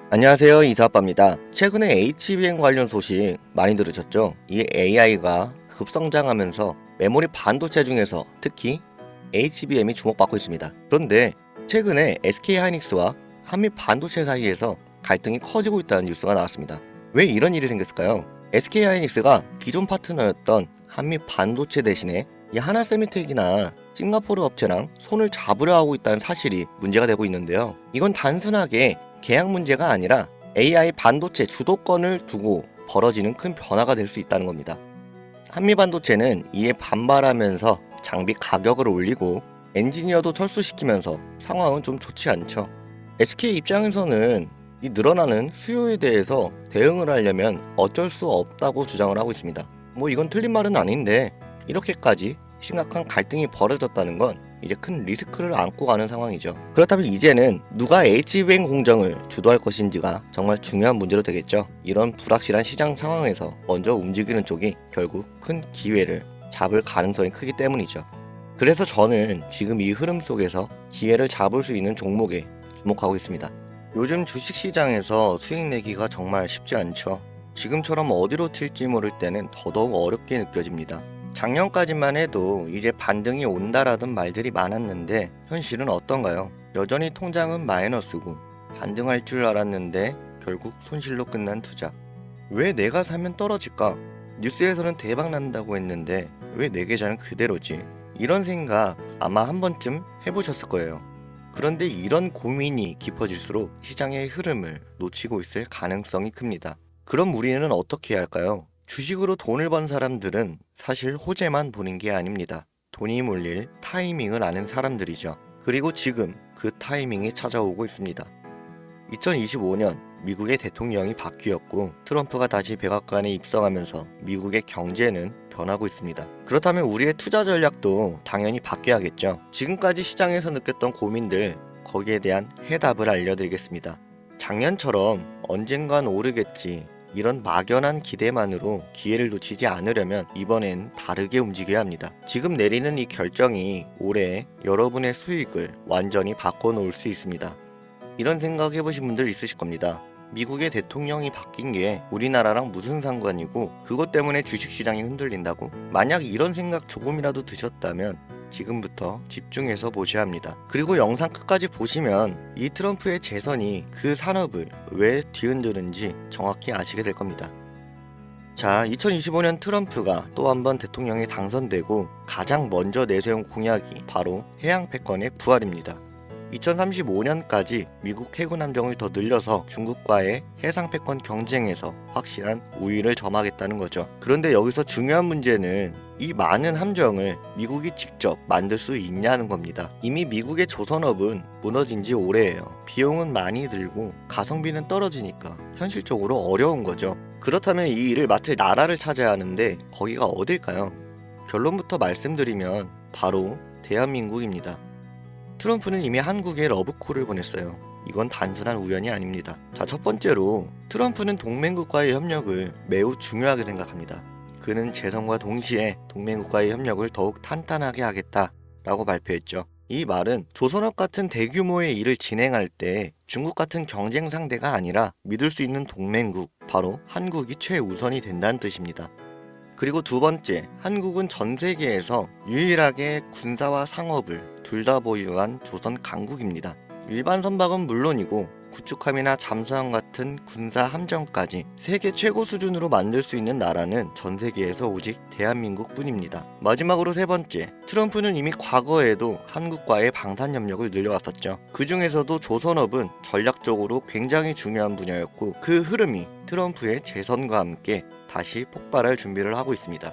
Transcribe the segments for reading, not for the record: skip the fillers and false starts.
안녕하세요, 이사아빠입니다. 최근에 HBM 관련 소식 많이 들으셨죠? 이 AI가 급성장하면서 메모리 반도체 중에서 특히 HBM이 주목받고 있습니다. 그런데 최근에 SK하이닉스와 한미 반도체 사이에서 갈등이 커지고 있다는 뉴스가 나왔습니다. 왜 이런 일이 생겼을까요? SK하이닉스가 기존 파트너였던 한미 반도체 대신에 이 하나세미텍이나 싱가포르 업체랑 손을 잡으려 하고 있다는 사실이 문제가 되고 있는데요. 이건 단순하게 계약 문제가 아니라 AI 반도체 주도권을 두고 벌어지는 큰 변화가 될 수 있다는 겁니다. 한미 반도체는 이에 반발하면서 장비 가격을 올리고 엔지니어도 철수시키면서 상황은 좀 좋지 않죠. SK 입장에서는 이 늘어나는 수요에 대해서 대응을 하려면 어쩔 수 없다고 주장을 하고 있습니다. 이건 틀린 말은 아닌데 이렇게까지 심각한 갈등이 벌어졌다는 건 이제 큰 리스크를 안고 가는 상황이죠. 그렇다면 이제는 누가 HBM 공정을 주도할 것인지가 정말 중요한 문제로 되겠죠. 이런 불확실한 시장 상황에서 먼저 움직이는 쪽이 결국 큰 기회를 잡을 가능성이 크기 때문이죠. 그래서 저는 지금 이 흐름 속에서 기회를 잡을 수 있는 종목에 주목하고 있습니다. 요즘 주식시장에서 수익 내기가 정말 쉽지 않죠. 지금처럼 어디로 튈지 모를 때는 더더욱 어렵게 느껴집니다. 작년까지만 해도 이제 반등이 온다라던 말들이 많았는데 현실은 어떤가요? 여전히 통장은 마이너스고 반등할 줄 알았는데 결국 손실로 끝난 투자. 왜 내가 사면 떨어질까? 뉴스에서는 대박 난다고 했는데 왜 내 계좌는 그대로지? 이런 생각 아마 한 번쯤 해보셨을 거예요. 그런데 이런 고민이 깊어질수록 시장의 흐름을 놓치고 있을 가능성이 큽니다. 그럼 우리는 어떻게 해야 할까요? 주식으로 돈을 번 사람들은 사실 호재만 보는 게 아닙니다. 돈이 몰릴 타이밍을 아는 사람들이죠. 그리고 지금 그 타이밍이 찾아오고 있습니다. 2025년 미국의 대통령이 바뀌었고 트럼프가 다시 백악관에 입성하면서 미국의 경제는 변하고 있습니다. 그렇다면 우리의 투자 전략도 당연히 바뀌어야겠죠. 지금까지 시장에서 느꼈던 고민들, 거기에 대한 해답을 알려드리겠습니다. 작년처럼 언젠간 오르겠지, 이런 막연한 기대만으로 기회를 놓치지 않으려면 이번엔 다르게 움직여야 합니다. 지금 내리는 이 결정이 올해 여러분의 수익을 완전히 바꿔놓을 수 있습니다. 이런 생각 해보신 분들 있으실 겁니다. 미국의 대통령이 바뀐 게 우리나라랑 무슨 상관이고 그것 때문에 주식시장이 흔들린다고? 만약 이런 생각 조금이라도 드셨다면 지금부터 집중해서 보셔야 합니다. 그리고 영상 끝까지 보시면 이 트럼프의 재선이 그 산업을 왜 뒤흔드는지 정확히 아시게 될 겁니다. 자, 2025년 트럼프가 또 한 번 대통령에 당선되고 가장 먼저 내세운 공약이 바로 해양 패권의 부활입니다. 2035년까지 미국 해군 함정을 더 늘려서 중국과의 해상 패권 경쟁에서 확실한 우위를 점하겠다는 거죠. 그런데 여기서 중요한 문제는 이 많은 함정을 미국이 직접 만들 수 있냐는 겁니다. 이미 미국의 조선업은 무너진 지 오래예요. 비용은 많이 들고 가성비는 떨어지니까 현실적으로 어려운 거죠. 그렇다면 이 일을 맡을 나라를 찾아야 하는데 거기가 어딜까요? 결론부터 말씀드리면 바로 대한민국입니다. 트럼프는 이미 한국에 러브콜을 보냈어요. 이건 단순한 우연이 아닙니다. 자, 첫 번째로 트럼프는 동맹국과의 협력을 매우 중요하게 생각합니다. 그는 재선과 동시에 동맹국과의 협력을 더욱 탄탄하게 하겠다라고 발표했죠. 이 말은 조선업 같은 대규모의 일을 진행할 때 중국 같은 경쟁 상대가 아니라 믿을 수 있는 동맹국, 바로 한국이 최우선이 된다는 뜻입니다. 그리고 두 번째, 한국은 전 세계에서 유일하게 군사와 상업을 둘 다 보유한 조선 강국입니다. 일반 선박은 물론이고 구축함이나 잠수함 같은 군사 함정까지 세계 최고 수준으로 만들 수 있는 나라는 전 세계에서 오직 대한민국뿐입니다. 마지막으로 세 번째, 트럼프는 이미 과거에도 한국과의 방산협력을 늘려왔었죠. 그 중에서도 조선업은 전략적으로 굉장히 중요한 분야였고 그 흐름이 트럼프의 재선과 함께 다시 폭발할 준비를 하고 있습니다.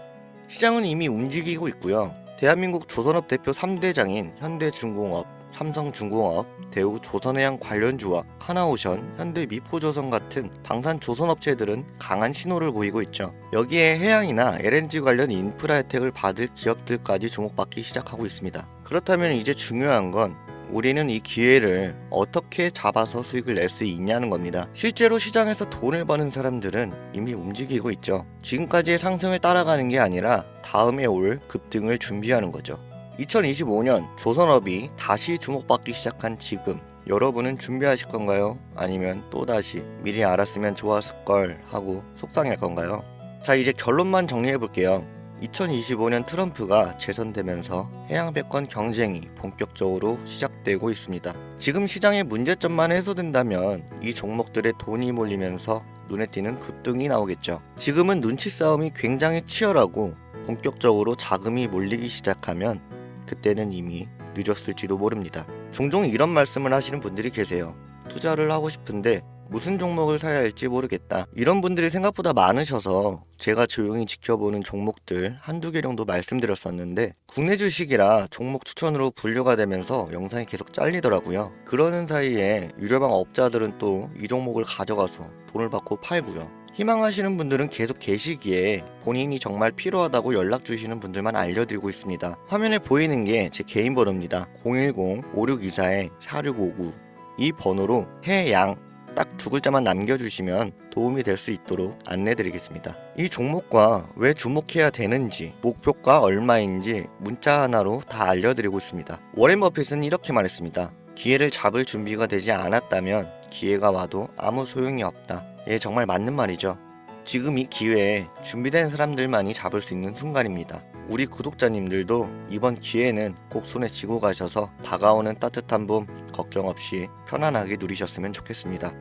시장은 이미 움직이고 있고요. 대한민국 조선업 대표 3대장인 현대중공업, 삼성중공업, 대우조선해양 관련주와 하나오션, 현대미포조선 같은 방산 조선업체들은 강한 신호를 보이고 있죠. 여기에 해양이나 LNG 관련 인프라 혜택을 받을 기업들까지 주목받기 시작하고 있습니다. 그렇다면 이제 중요한 건 우리는 이 기회를 어떻게 잡아서 수익을 낼 수 있냐는 겁니다. 실제로 시장에서 돈을 버는 사람들은 이미 움직이고 있죠. 지금까지의 상승을 따라가는 게 아니라 다음에 올 급등을 준비하는 거죠. 2025년 조선업이 다시 주목받기 시작한 지금, 여러분은 준비하실 건가요? 아니면 또다시 미리 알았으면 좋았을걸 하고 속상할 건가요? 자, 이제 결론만 정리해 볼게요. 2025년 트럼프가 재선되면서 해양배권 경쟁이 본격적으로 시작되고 있습니다. 지금 시장의 문제점만 해소된다면 이 종목들의 돈이 몰리면서 눈에 띄는 급등이 나오겠죠. 지금은 눈치 싸움이 굉장히 치열하고 본격적으로 자금이 몰리기 시작하면 그때는 이미 늦었을지도 모릅니다. 종종 이런 말씀을 하시는 분들이 계세요. 투자를 하고 싶은데 무슨 종목을 사야 할지 모르겠다. 이런 분들이 생각보다 많으셔서 제가 조용히 지켜보는 종목들 한두 개 정도 말씀드렸었는데 국내 주식이라 종목 추천으로 분류가 되면서 영상이 계속 잘리더라고요. 그러는 사이에 유료방 업자들은 또 이 종목을 가져가서 돈을 받고 팔고요. 희망하시는 분들은 계속 계시기에 본인이 정말 필요하다고 연락 주시는 분들만 알려드리고 있습니다. 화면에 보이는 게 제 개인 번호입니다. 010-5624-4659 이 번호로 해양 딱 두 글자만 남겨주시면 도움이 될 수 있도록 안내드리겠습니다. 이 종목과 왜 주목해야 되는지, 목표가 얼마인지 문자 하나로 다 알려드리고 있습니다. 워렌 버핏은 이렇게 말했습니다. 기회를 잡을 준비가 되지 않았다면 기회가 와도 아무 소용이 없다. 예, 정말 맞는 말이죠. 지금 이 기회에 준비된 사람들만이 잡을 수 있는 순간입니다. 우리 구독자님들도 이번 기회는 꼭 손에 쥐고 가셔서 다가오는 따뜻한 봄 걱정 없이 편안하게 누리셨으면 좋겠습니다.